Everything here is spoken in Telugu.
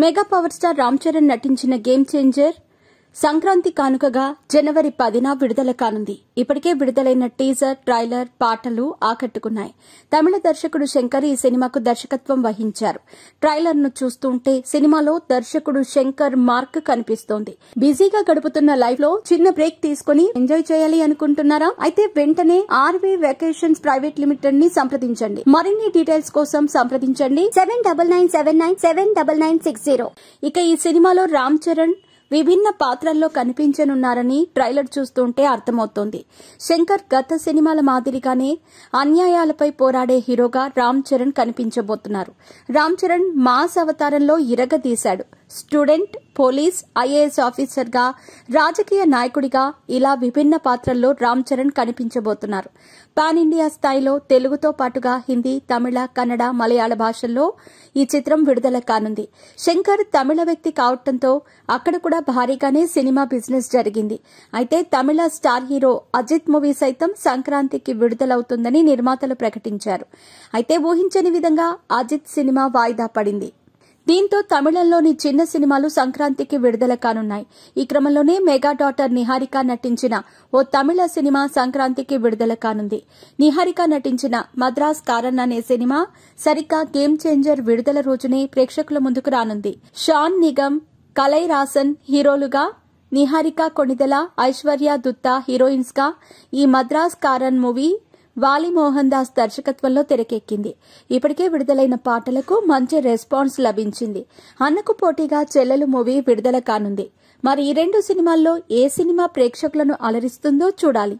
Mega power star Ram Charan నటించిన గేమ్ చేంజర్ సంక్రాంతి కానుకగా జనవరి 10న విడుదల కానుంది. ఇప్పటికే విడుదలైన టీజర్, ట్రైలర్, పాటలు ఆకట్టుకున్నాయి. తమిళ దర్శకుడు శంకర్ ఈ సినిమాకు దర్శకత్వం వహించారు. ట్రైలర్ ను చూస్తుంటే సినిమాలో దర్శకుడు శంకర్ మార్క్ కనిపిస్తోంది. బిజీగా గడుపుతున్న లైఫ్ లో చిన్న బ్రేక్ తీసుకుని ఎంజాయ్ చేయాలి అనుకుంటున్నారా? అయితే వెంటనే ఆర్వీ వెకేషన్స్ ప్రైవేట్ లిమిటెడ్ ని సంప్రదించండి. మరిన్ని డీటెయిల్స్ కోసం సంప్రదించండి 7997979960. ఇక ఈ సినిమాలో రామ్ చరణ్ విభిన్న పాత్రల్లో కనిపించనున్నారని ట్రైలర్ చూస్తుంటే అర్థమవుతోంది. శంకర్ గత సినిమాల మాదిరిగానే అన్యాయాలపై పోరాడే హీరోగా రామ్ చరణ్ కనిపించబోతున్నారు. రామ్ చరణ్ మాస్ అవతారంలో ఇరగదీశాడు. స్టూడెంట్, పోలీస్, ఐఏఎస్ ఆఫీసర్ గా, రాజకీయ నాయకుడిగా ఇలా విభిన్న పాత్రల్లో రామ్ చరణ్ కనిపించబోతున్నారు. పాన్ ఇండియా స్థాయిలో తెలుగుతో పాటుగా హిందీ, తమిళ, కన్నడ, మలయాళ భాషల్లో ఈ చిత్రం విడుదల కానుంది. శంకర్ తమిళ వ్యక్తి కావడంతో అక్కడ కూడా భారీగానే సినిమా బిజినెస్ జరిగింది. అయితే తమిళ స్టార్ హీరో అజిత్ మూవీ సైతం సంక్రాంతికి విడుదలవుతుందని నిర్మాతలు ప్రకటించారు. అయితే ఊహించని విధంగా అజిత్ సినిమా వాయిదా పడింది. దీంతో తమిళంలోని చిన్న సినిమాలు సంక్రాంతికి విడుదల కానున్నాయి. ఈ క్రమంలోనే మెగా డాటర్ నిహారిక నటించిన ఓ తమిళ సినిమా సంక్రాంతికి విడుదల కానుంది. నిహారిక నటించిన మద్రాస్ కారన్ అనే సినిమా సరిగ్గా గేమ్ చేంజర్ విడుదల రోజునే ప్రేక్షకుల ముందుకు రానుంది. షాన్ నిగమ్, కలై రాసన్ హీరోలుగా, నిహారిక కొణిదెల, ఐశ్వర్య దుత్తా హీరోయిన్స్ గా ఈ మద్రాస్ కారన్ మూవీ వాలి మోహన్ దాస్ దర్శకత్వంలో తెరకెక్కింది. ఇప్పటికే విడుదలైన పాటలకు మంచి రెస్పాన్స్ లభించింది. అన్నకు పోటీగా చెల్లెలు మూవీ విడుదల కానుంది. మరి ఈ రెండు సినిమాల్లో ఏ సినిమా ప్రేక్షకులను అలరిస్తుందో చూడాలి.